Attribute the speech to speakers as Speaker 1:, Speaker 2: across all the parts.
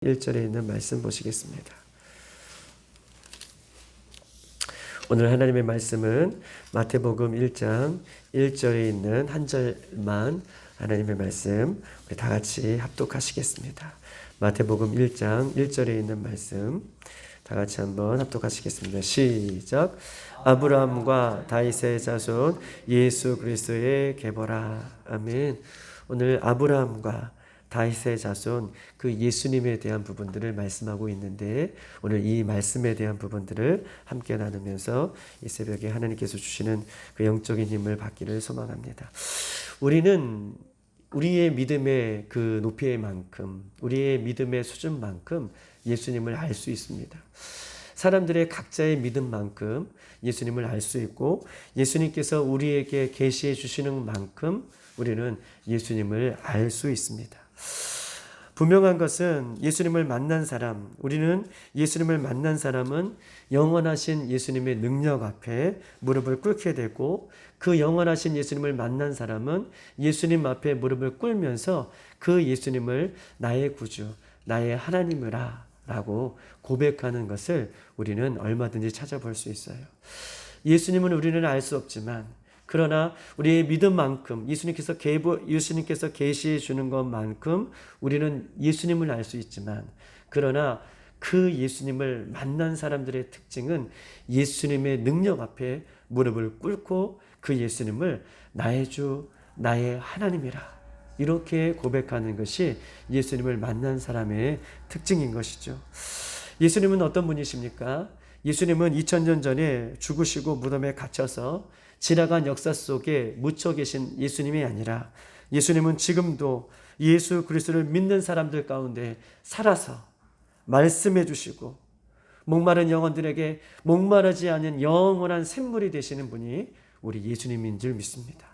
Speaker 1: 1절에 있는 말씀 보시겠습니다. 오늘 하나님의 말씀은 마태복음 1장 1절에 있는 한 절만 하나님의 말씀 우리 다 같이 합독하시겠습니다. 마태복음 1장 1절에 있는 말씀 다 같이 한번 합독하시겠습니다. 시작. 아브라함과 다윗의 자손 예수 그리스도의 계보라. 아멘. 오늘 아브라함과 다윗의 자손 그 예수님에 대한 부분들을 말씀하고 있는데 오늘 이 말씀에 대한 부분들을 함께 나누면서 이 새벽에 하나님께서 주시는 그 영적인 힘을 받기를 소망합니다. 우리는 우리의 믿음의 그 높이의 만큼 우리의 믿음의 수준만큼 예수님을 알 수 있습니다. 사람들의 각자의 믿음만큼 예수님을 알 수 있고 예수님께서 우리에게 계시해 주시는 만큼 우리는 예수님을 알 수 있습니다. 분명한 것은 예수님을 만난 사람, 우리는 예수님을 만난 사람은 영원하신 예수님의 능력 앞에 무릎을 꿇게 되고 그 영원하신 예수님을 만난 사람은 예수님 앞에 무릎을 꿇으면서 그 예수님을 나의 구주, 나의 하나님이라 라고 고백하는 것을 우리는 얼마든지 찾아볼 수 있어요. 예수님은 우리는 알 수 없지만 그러나 우리의 믿음만큼 예수님께서 계시해 주는 것만큼 우리는 예수님을 알 수 있지만 그러나 그 예수님을 만난 사람들의 특징은 예수님의 능력 앞에 무릎을 꿇고 그 예수님을 나의 주, 나의 하나님이라 이렇게 고백하는 것이 예수님을 만난 사람의 특징인 것이죠. 예수님은 어떤 분이십니까? 예수님은 2000년 전에 죽으시고 무덤에 갇혀서 지나간 역사 속에 묻혀 계신 예수님이 아니라 예수님은 지금도 예수 그리스도를 믿는 사람들 가운데 살아서 말씀해 주시고 목마른 영혼들에게 목마르지 않은 영원한 샘물이 되시는 분이 우리 예수님인 줄 믿습니다.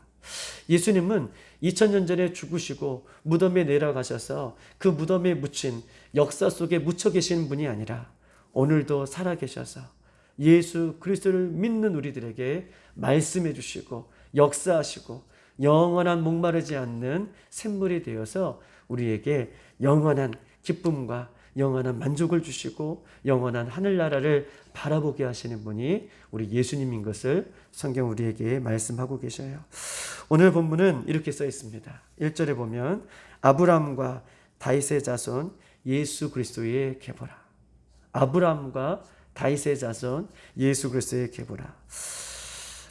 Speaker 1: 예수님은 2000년 전에 죽으시고 무덤에 내려가셔서 그 무덤에 묻힌 역사 속에 묻혀 계시는 분이 아니라 오늘도 살아계셔서 예수 그리스도를 믿는 우리들에게 말씀해 주시고 역사하시고 영원한 목마르지 않는 샘물이 되어서 우리에게 영원한 기쁨과 영원한 만족을 주시고 영원한 하늘나라를 바라보게 하시는 분이 우리 예수님인 것을 성경 우리에게 말씀하고 계셔요. 오늘 본문은 이렇게 써 있습니다. 1절에 보면 아브라함과 다윗의 자손 예수 그리스도의 계보라. 아브라함과 다윗의 자손 예수 그리스도의 계보라.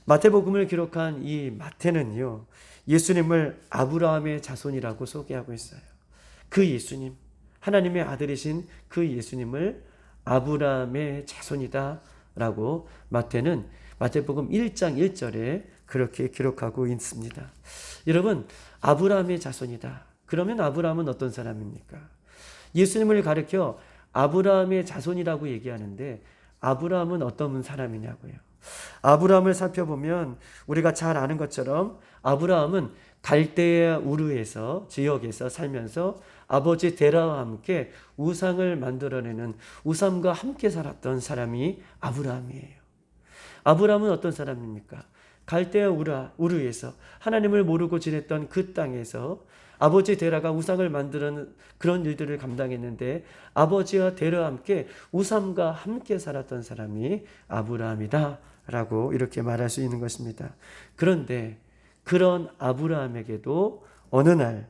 Speaker 1: 마태복음을 기록한 이 마태는요, 예수님을 아브라함의 자손이라고 소개하고 있어요. 그 예수님, 하나님의 아들이신 그 예수님을 아브라함의 자손이다 라고 마태는 마태복음 1장 1절에 그렇게 기록하고 있습니다. 여러분, 아브라함의 자손이다. 그러면 아브라함은 어떤 사람입니까? 예수님을 가리켜 아브라함의 자손이라고 얘기하는데 아브라함은 어떤 사람이냐고요. 아브라함을 살펴보면 우리가 잘 아는 것처럼 아브라함은 갈대아 우르에서 지역에서 살면서 아버지 데라와 함께 우상을 만들어내는 우상과 함께 살았던 사람이 아브라함이에요. 아브라함은 어떤 사람입니까? 갈대아 우르에서 하나님을 모르고 지냈던 그 땅에서 아버지 데라가 우상을 만드는 그런 일들을 감당했는데 아버지와 데라와 함께 우상과 함께 살았던 사람이 아브라함이다 라고 이렇게 말할 수 있는 것입니다. 그런데 그런 아브라함에게도 어느 날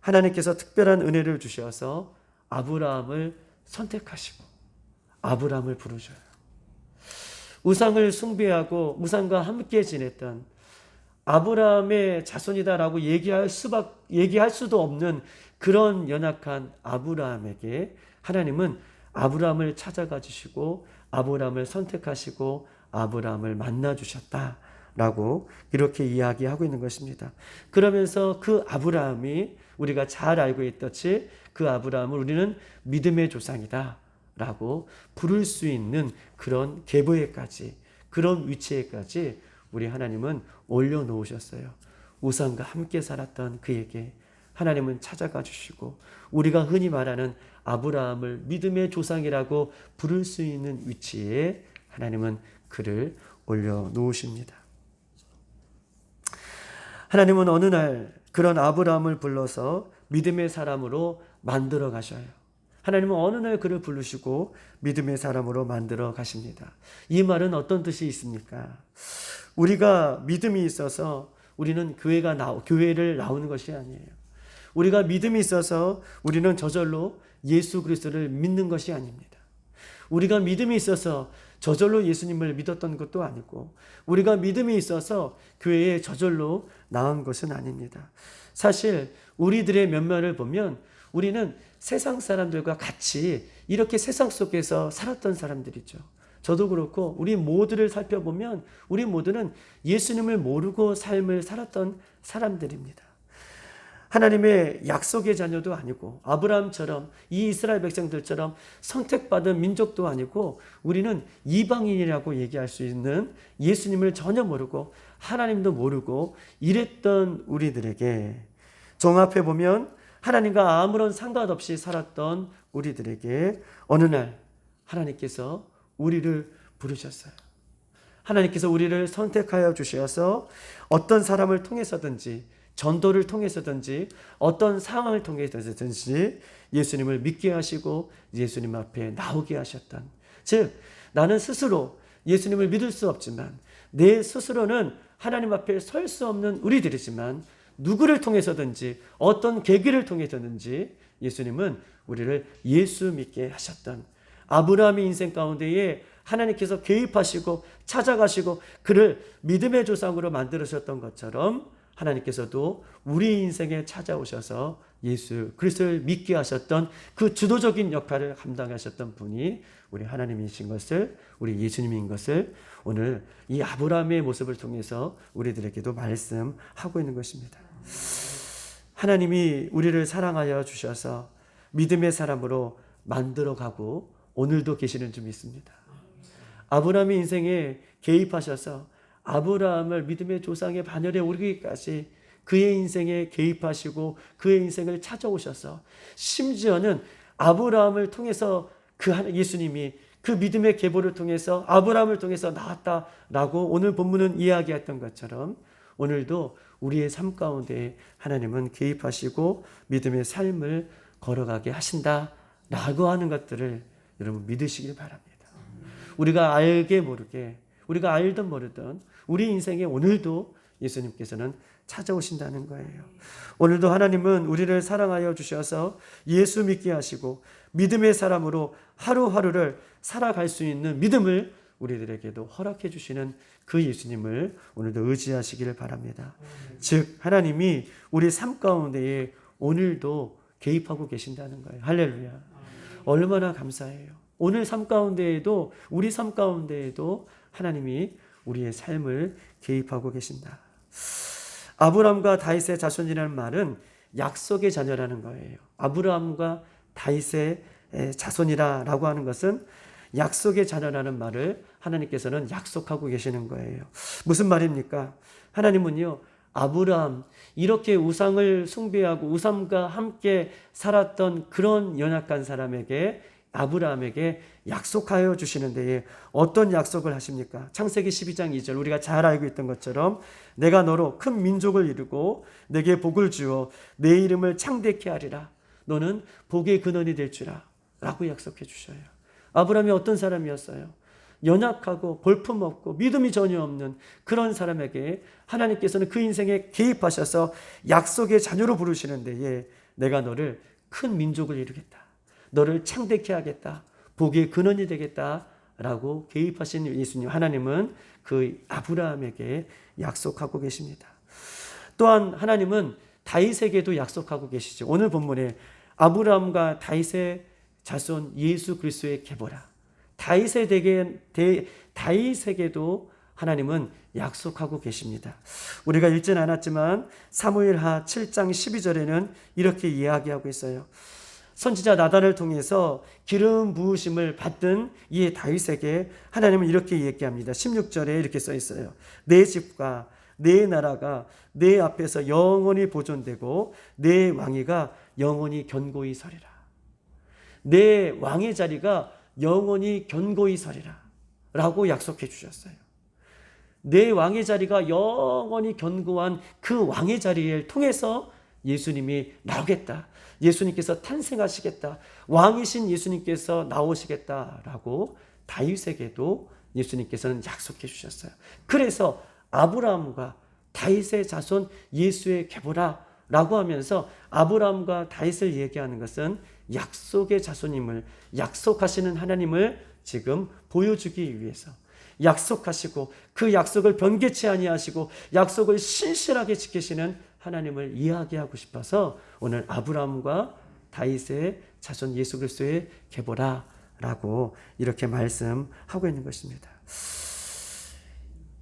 Speaker 1: 하나님께서 특별한 은혜를 주셔서 아브라함을 선택하시고 아브라함을 부르셔요. 우상을 숭배하고 우상과 함께 지냈던 아브라함의 자손이다라고 얘기할 수도 없는 그런 연약한 아브라함에게 하나님은 아브라함을 찾아가 주시고 아브라함을 선택하시고 아브라함을 만나 주셨다라고 이렇게 이야기하고 있는 것입니다. 그러면서 그 아브라함이 우리가 잘 알고 있듯이 그 아브라함을 우리는 믿음의 조상이다 라고 부를 수 있는 그런 계보에까지 그런 위치에까지 우리 하나님은 올려놓으셨어요. 우상과 함께 살았던 그에게 하나님은 찾아가 주시고 우리가 흔히 말하는 아브라함을 믿음의 조상이라고 부를 수 있는 위치에 하나님은 그를 올려놓으십니다. 하나님은 어느 날 그런 아브라함을 불러서 믿음의 사람으로 만들어 가셔요. 하나님은 어느 날 그를 부르시고 믿음의 사람으로 만들어 가십니다. 이 말은 어떤 뜻이 있습니까? 우리가 믿음이 있어서 우리는 교회를 나오는 것이 아니에요. 우리가 믿음이 있어서 우리는 저절로 예수 그리스도를 믿는 것이 아닙니다. 우리가 믿음이 있어서 저절로 예수님을 믿었던 것도 아니고, 우리가 믿음이 있어서 교회에 저절로 나온 것은 아닙니다. 사실 우리들의 면면을 보면 우리는 세상 사람들과 같이 이렇게 세상 속에서 살았던 사람들이죠. 저도 그렇고 우리 모두를 살펴보면 우리 모두는 예수님을 모르고 삶을 살았던 사람들입니다. 하나님의 약속의 자녀도 아니고 아브라함처럼 이 이스라엘 백성들처럼 선택받은 민족도 아니고, 우리는 이방인이라고 얘기할 수 있는 예수님을 전혀 모르고 하나님도 모르고 이랬던 우리들에게, 종합해 보면 하나님과 아무런 상관없이 살았던 우리들에게 어느 날 하나님께서 우리를 부르셨어요. 하나님께서 우리를 선택하여 주셔서 어떤 사람을 통해서든지, 전도를 통해서든지, 어떤 상황을 통해서든지 예수님을 믿게 하시고 예수님 앞에 나오게 하셨던, 즉 나는 스스로 예수님을 믿을 수 없지만, 내 스스로는 하나님 앞에 설 수 없는 우리들이지만, 누구를 통해서든지 어떤 계기를 통해서든지 예수님은 우리를 예수 믿게 하셨던, 아브라함의 인생 가운데에 하나님께서 개입하시고 찾아가시고 그를 믿음의 조상으로 만들으셨던 것처럼, 하나님께서도 우리 인생에 찾아오셔서 예수 그리스도를 믿게 하셨던 그 주도적인 역할을 감당하셨던 분이 우리 하나님이신 것을, 우리 예수님인 것을 오늘 이 아브라함의 모습을 통해서 우리들에게도 말씀하고 있는 것입니다. 하나님이 우리를 사랑하여 주셔서 믿음의 사람으로 만들어가고 오늘도 계시는 줄 믿습니다. 아브라함의 인생에 개입하셔서 아브라함을 믿음의 조상의 반열에 오르기까지 그의 인생에 개입하시고 그의 인생을 찾아오셔서, 심지어는 아브라함을 통해서 예수님이 그 믿음의 계보를 통해서 아브라함을 통해서 나왔다라고 오늘 본문은 이야기했던 것처럼, 오늘도 우리의 삶 가운데 하나님은 개입하시고 믿음의 삶을 걸어가게 하신다라고 하는 것들을 여러분 믿으시길 바랍니다. 우리가 알게 모르게, 우리가 알든 모르든 우리 인생에 오늘도 예수님께서는 찾아오신다는 거예요. 오늘도 하나님은 우리를 사랑하여 주셔서 예수 믿게 하시고 믿음의 사람으로 하루하루를 살아갈 수 있는 믿음을 우리들에게도 허락해 주시는 그 예수님을 오늘도 의지하시기를 바랍니다. 즉 하나님이 우리 삶 가운데에 오늘도 개입하고 계신다는 거예요. 할렐루야. 얼마나 감사해요. 오늘 삶 가운데에도, 우리 삶 가운데에도 하나님이 우리의 삶을 개입하고 계신다. 아브라함과 다윗의 자손이라는 말은 약속의 자녀라는 거예요. 아브라함과 다윗의 자손이라고 하는 것은 약속의 자녀라는 말을 하나님께서는 약속하고 계시는 거예요. 무슨 말입니까? 하나님은요, 아브라함, 이렇게 우상을 숭배하고 우상과 함께 살았던 그런 연약한 사람에게, 아브라함에게 약속하여 주시는데 어떤 약속을 하십니까? 창세기 12장 2절, 우리가 잘 알고 있던 것처럼 내가 너로 큰 민족을 이루고 내게 복을 주어 내 이름을 창대케 하리라. 너는 복의 근원이 될 주라 라고 약속해 주셔요. 아브라함이 어떤 사람이었어요? 연약하고 볼품없고 믿음이 전혀 없는 그런 사람에게 하나님께서는 그 인생에 개입하셔서 약속의 자녀로 부르시는데, 내가 너를 큰 민족을 이루겠다, 너를 창대케 하겠다, 복의 근원이 되겠다 라고 개입하신 예수님, 하나님은 그 아브라함에게 약속하고 계십니다. 또한 하나님은 다윗에게도 약속하고 계시죠. 오늘 본문에 아브라함과 다윗의 자손 예수 그리스도의 계보라, 다윗에게도 하나님은 약속하고 계십니다. 우리가 읽진 않았지만 사무엘하 7장 12절에는 이렇게 이야기하고 있어요. 선지자 나단을 통해서 기름 부으심을 받은 이 다윗에게 하나님은 이렇게 얘기합니다. 16절에 이렇게 써 있어요. 내 집과 내 나라가 내 앞에서 영원히 보존되고 내 왕위가 영원히 견고히 서리라. 내 왕의 자리가 영원히 견고히 서리라 라고 약속해 주셨어요. 내 왕의 자리가 영원히 견고한 그 왕의 자리를 통해서 예수님이 나오겠다. 예수님께서 탄생하시겠다. 왕이신 예수님께서 나오시겠다라고 다윗에게도 예수님께서는 약속해 주셨어요. 그래서 아브라함과 다윗의 자손 예수의 계보라 라고 하면서 아브라함과 다윗을 얘기하는 것은 약속의 자손임을, 약속하시는 하나님을 지금 보여주기 위해서, 약속하시고 그 약속을 변개치 아니하시고 약속을 신실하게 지키시는 하나님을 이야기하고 싶어서 오늘 아브라함과 다윗의 자손 예수 그리스도의 계보라 라고 이렇게 말씀하고 있는 것입니다.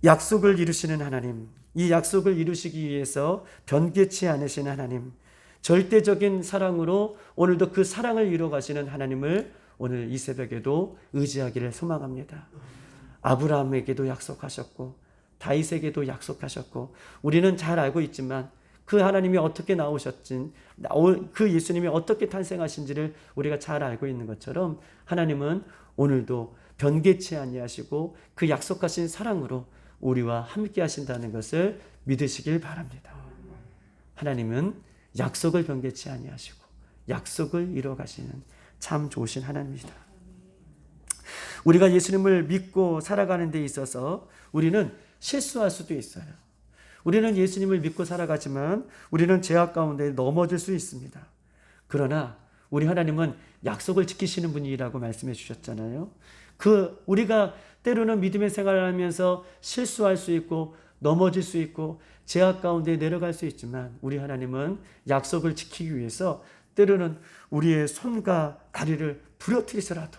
Speaker 1: 약속을 이루시는 하나님, 이 약속을 이루시기 위해서 변개치 않으시는 하나님, 절대적인 사랑으로 오늘도 그 사랑을 이루어 가시는 하나님을 오늘 이 새벽에도 의지하기를 소망합니다. 아브라함에게도 약속하셨고 다윗에게도 약속하셨고 우리는 잘 알고 있지만 그 하나님이 어떻게 나오셨진, 그 예수님이 어떻게 탄생하신지를 우리가 잘 알고 있는 것처럼 하나님은 오늘도 변개치 아니하시고 그 약속하신 사랑으로 우리와 함께 하신다는 것을 믿으시길 바랍니다. 하나님은 약속을 변개치 아니하시고 약속을 이루어 가시는 참 좋으신 하나님이다. 우리가 예수님을 믿고 살아가는 데 있어서 우리는 실수할 수도 있어요. 우리는 예수님을 믿고 살아가지만 우리는 죄악 가운데 넘어질 수 있습니다. 그러나 우리 하나님은 약속을 지키시는 분이라고 말씀해 주셨잖아요. 우리가 때로는 믿음의 생활을 하면서 실수할 수 있고 넘어질 수 있고 죄악 가운데 내려갈 수 있지만 우리 하나님은 약속을 지키기 위해서 때로는 우리의 손과 다리를 부러뜨리더라도,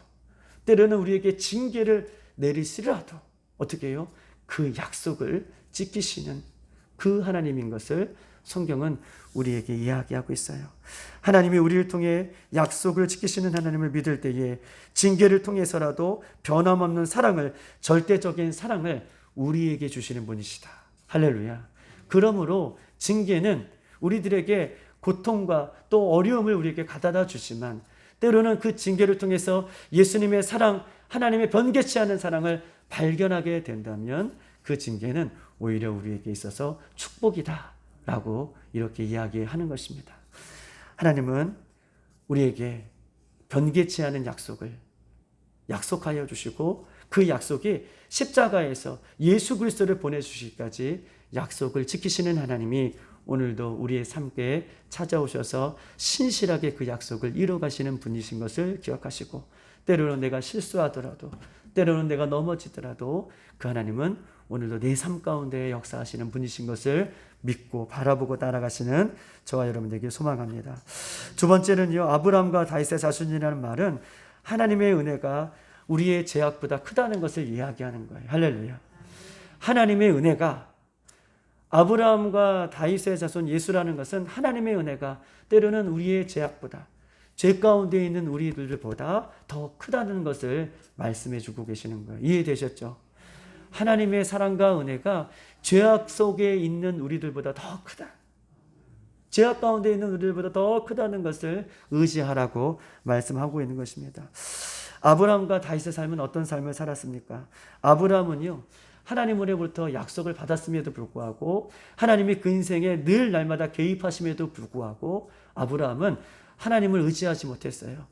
Speaker 1: 때로는 우리에게 징계를 내리시더라도 어떻게 해요? 그 약속을 지키시는 그 하나님인 것을 성경은 우리에게 이야기하고 있어요. 하나님이 우리를 통해 약속을 지키시는 하나님을 믿을 때에 징계를 통해서라도 변함없는 사랑을, 절대적인 사랑을 우리에게 주시는 분이시다. 할렐루야. 그러므로 징계는 우리들에게 고통과 또 어려움을 우리에게 가져다 주지만 때로는 그 징계를 통해서 예수님의 사랑, 하나님의 변개치 않은 사랑을 발견하게 된다면 그 징계는 오히려 우리에게 있어서 축복이다 라고 이렇게 이야기하는 것입니다. 하나님은 우리에게 변개치 않은 약속을 약속하여 주시고 그 약속이 십자가에서 예수 그리스도를 보내주시기까지 약속을 지키시는 하나님이 오늘도 우리의 삶에 찾아오셔서 신실하게 그 약속을 이루어가시는 분이신 것을 기억하시고 때로는 내가 실수하더라도 때로는 내가 넘어지더라도 그 하나님은 오늘도 내 삶 가운데 역사하시는 분이신 것을 믿고 바라보고 따라가시는 저와 여러분에게 소망합니다. 두 번째는요, 아브라함과 다윗의 자손이라는 말은 하나님의 은혜가 우리의 죄악보다 크다는 것을 이야기하는 거예요. 할렐루야. 하나님의 은혜가 아브라함과 다윗의 자손 예수라는 것은 하나님의 은혜가 때로는 우리의 죄악보다, 죄 가운데 있는 우리들보다 더 크다는 것을 말씀해 주고 계시는 거예요. 이해되셨죠? 하나님의 사랑과 은혜가 죄악 속에 있는 우리들보다 더 크다. 죄악 가운데 있는 우리들보다 더 크다는 것을 의지하라고 말씀하고 있는 것입니다. 아브라함과 다윗의 삶은 어떤 삶을 살았습니까? 아브라함은요, 하나님으로부터 약속을 받았음에도 불구하고 하나님이 그 인생에 늘 날마다 개입하심에도 불구하고 아브라함은 하나님을 의지하지 못했어요.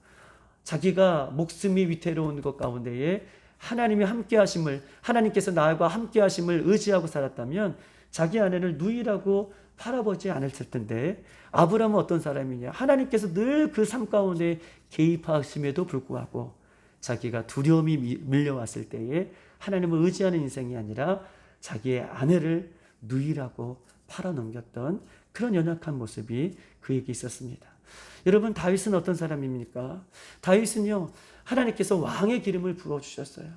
Speaker 1: 자기가 목숨이 위태로운 것 가운데에 하나님이 함께 하심을, 하나님께서 나와 함께 하심을 의지하고 살았다면 자기 아내를 누이라고 바라보지 않았을 텐데 아브라함은 어떤 사람이냐? 하나님께서 늘 그 삶 가운데 개입하심에도 불구하고 자기가 두려움이 밀려왔을 때에 하나님을 의지하는 인생이 아니라 자기의 아내를 누이라고 팔아넘겼던 그런 연약한 모습이 그에게 있었습니다. 여러분, 다윗은 어떤 사람입니까? 다윗은요, 하나님께서 왕의 기름을 부어주셨어요.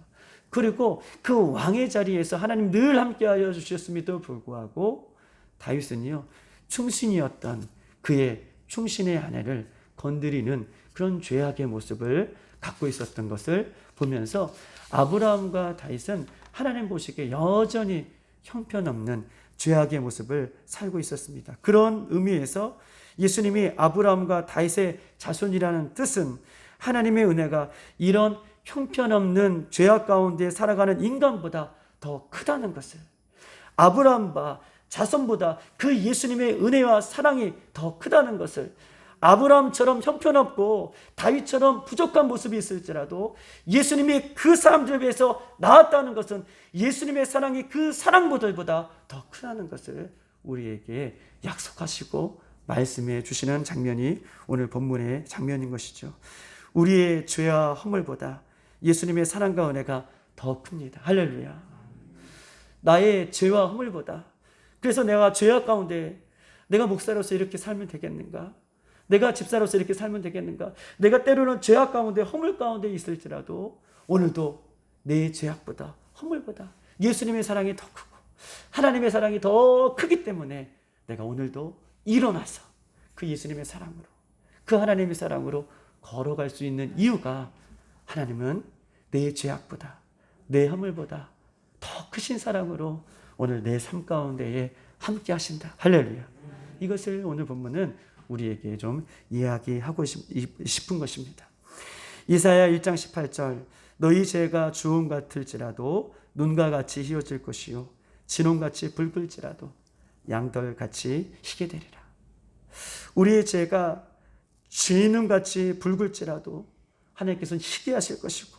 Speaker 1: 그리고 그 왕의 자리에서 하나님 늘 함께하여 주셨음에도 불구하고 다윗은요, 충신이었던 그의 충신의 아내를 건드리는 그런 죄악의 모습을 갖고 있었던 것을 보면서 아브라함과 다윗은 하나님 보시기에 여전히 형편없는 죄악의 모습을 살고 있었습니다. 그런 의미에서 예수님이 아브라함과 다윗의 자손이라는 뜻은 하나님의 은혜가 이런 형편없는 죄악 가운데 살아가는 인간보다 더 크다는 것을, 아브라함과
Speaker 2: 자손보다 그 예수님의 은혜와 사랑이 더 크다는 것을, 아브라함처럼 형편없고 다윗처럼 부족한 모습이 있을지라도 예수님이 그 사람들에 비해서 나았다는 것은 예수님의 사랑이 그 사랑보다 더 크다는 것을 우리에게 약속하시고 말씀해 주시는 장면이 오늘 본문의 장면인 것이죠. 우리의 죄와 허물보다 예수님의 사랑과 은혜가 더 큽니다. 할렐루야. 나의 죄와 허물보다, 그래서 내가 죄악 가운데 내가 목사로서 이렇게 살면 되겠는가? 내가 집사로서 이렇게 살면 되겠는가? 내가 때로는 죄악 가운데 허물 가운데 있을지라도 오늘도 내 죄악보다 허물보다 예수님의 사랑이 더 크고 하나님의 사랑이 더 크기 때문에 내가 오늘도 일어나서 그 예수님의 사랑으로, 그 하나님의 사랑으로 걸어갈 수 있는 이유가, 하나님은 내 죄악보다 내 허물보다 더 크신 사랑으로 오늘 내 삶 가운데에 함께 하신다. 할렐루야. 이것을 오늘 본문은 우리에게 좀 이야기하고 싶은 것입니다. 이사야 1장 18절, 너희 죄가 주홍 같을지라도 눈과 같이 희어질 것이요 진홍같이 붉을지라도 양털같이 희게 되리라. 우리의 죄가 진홍같이 붉을지라도 하나님께서는 희게 하실 것이고,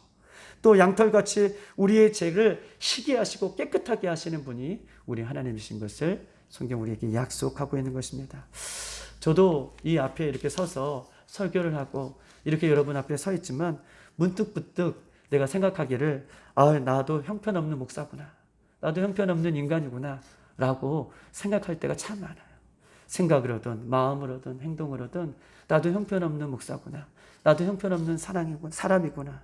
Speaker 2: 또 양털같이 우리의 죄를 희게 하시고 깨끗하게 하시는 분이 우리 하나님이신 것을 성경 우리에게 약속하고 있는 것입니다. 저도 이 앞에 이렇게 서서 설교를 하고 이렇게 여러분 앞에 서 있지만 문득 내가 생각하기를, 나도 형편없는 목사구나, 나도 형편없는 인간이구나 라고 생각할 때가 참 많아요. 생각으로든 마음으로든 행동으로든 나도 형편없는 목사구나, 나도 형편없는 사람이구나.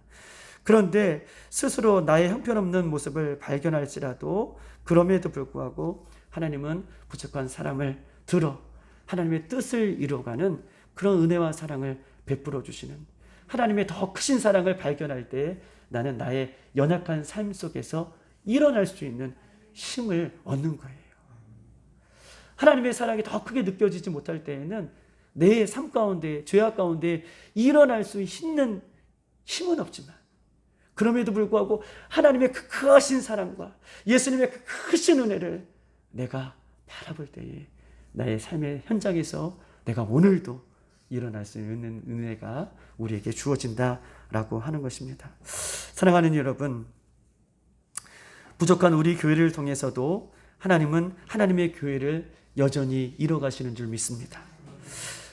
Speaker 2: 그런데 스스로 나의 형편없는 모습을 발견할지라도 그럼에도 불구하고 하나님은 부족한 사람을 들어 하나님의 뜻을 이루어가는 그런 은혜와 사랑을 베풀어 주시는, 하나님의 더 크신 사랑을 발견할 때 나는 나의 연약한 삶 속에서 일어날 수 있는 힘을 얻는 거예요. 하나님의 사랑이 더 크게 느껴지지 못할 때에는 내 삶 가운데, 죄악 가운데 일어날 수 있는 힘은 없지만, 그럼에도 불구하고 하나님의 그 크신 사랑과 예수님의 그 크신 은혜를 내가 바라볼 때에 나의 삶의 현장에서 내가 오늘도 일어날 수 있는 은혜가 우리에게 주어진다라고 하는 것입니다. 사랑하는 여러분, 부족한 우리 교회를 통해서도 하나님은 하나님의 교회를 여전히 이뤄가시는 줄 믿습니다.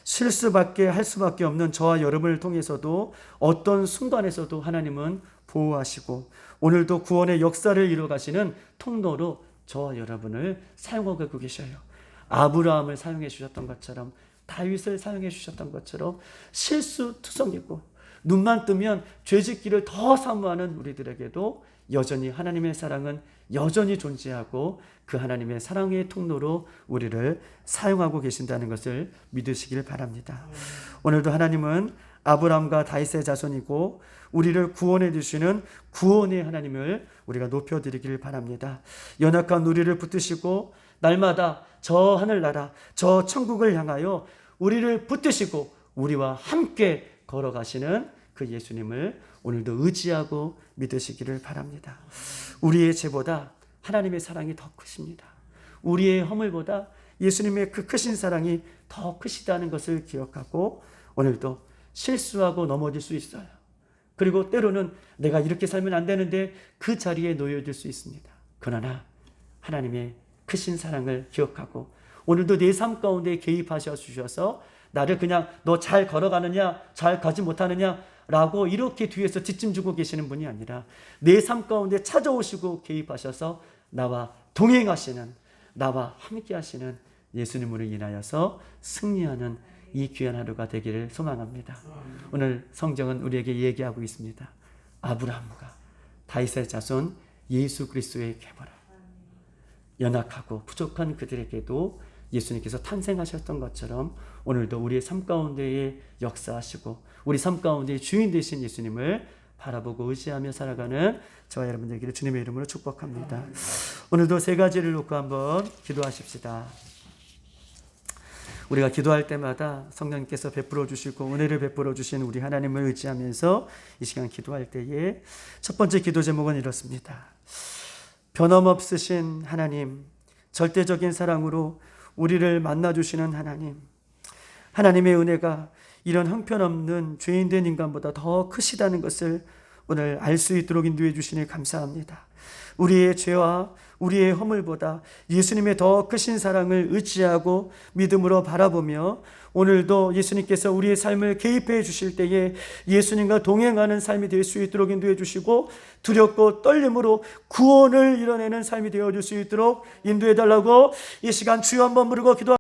Speaker 2: 실수밖에 할 수밖에 없는 저와 여러분을 통해서도 어떤 순간에서도 하나님은 보호하시고 오늘도 구원의 역사를 이뤄가시는 통로로 저와 여러분을 사용하고 계셔요. 아브라함을 사용해 주셨던 것처럼, 다윗을 사용해 주셨던 것처럼 실수투성이고 눈만 뜨면 죄짓기를 더 사모하는 우리들에게도 여전히 하나님의 사랑은 여전히 존재하고 그 하나님의 사랑의 통로로 우리를 사용하고 계신다는 것을 믿으시길 바랍니다. 오늘도 하나님은 아브라함과 다윗의 자손이고 우리를 구원해 주시는 구원의 하나님을 우리가 높여드리길 바랍니다. 연약한 우리를 붙드시고 날마다 저 하늘나라, 저 천국을 향하여 우리를 붙드시고 우리와 함께 걸어가시는 그 예수님을 오늘도 의지하고 믿으시기를 바랍니다. 우리의 죄보다 하나님의 사랑이 더 크십니다. 우리의 허물보다 예수님의 그 크신 사랑이 더 크시다는 것을 기억하고 오늘도 실수하고 넘어질 수 있어요. 그리고 때로는 내가 이렇게 살면 안 되는데 그 자리에 놓여질 수 있습니다. 그러나 하나님의 크신 사랑을 기억하고 오늘도 내 삶 가운데 개입하셔 주셔서 나를 그냥 너 잘 걸어가느냐, 잘 가지 못하느냐 라고 이렇게 뒤에서 뒷짐 주고 계시는 분이 아니라 내 삶 가운데 찾아오시고 개입하셔서 나와 동행하시는, 나와 함께 하시는 예수님으로 인하여서 승리하는 이 귀한 하루가 되기를 소망합니다. 오늘 성경은 우리에게 얘기하고 있습니다. 아브라함과 다윗의 자손 예수 그리스도의 계보라. 연약하고 부족한 그들에게도 예수님께서 탄생하셨던 것처럼 오늘도 우리의 삶 가운데에 역사하시고 우리 삶 가운데의 주인 되신 예수님을 바라보고 의지하며 살아가는 저와 여러분들에게 주님의 이름으로 축복합니다. 오늘도 세 가지를 놓고 한번 기도하십시다. 우리가 기도할 때마다 성령님께서 베풀어 주시고 은혜를 베풀어 주신 우리 하나님을 의지하면서 이 시간 기도할 때에 첫 번째 기도 제목은 이렇습니다. 변함없으신 하나님, 절대적인 사랑으로 우리를 만나주시는 하나님, 하나님의 은혜가 이런 형편없는 죄인된 인간보다 더 크시다는 것을 오늘 알 수 있도록 인도해 주시니 감사합니다. 우리의 죄와 우리의 허물보다 예수님의 더 크신 사랑을 의지하고 믿음으로 바라보며 오늘도 예수님께서 우리의 삶을 개입해 주실 때에 예수님과 동행하는 삶이 될 수 있도록 인도해 주시고 두렵고 떨림으로 구원을 이뤄내는 삶이 되어줄 수 있도록 인도해 달라고 이 시간 주여 한번 부르고 기도합니다.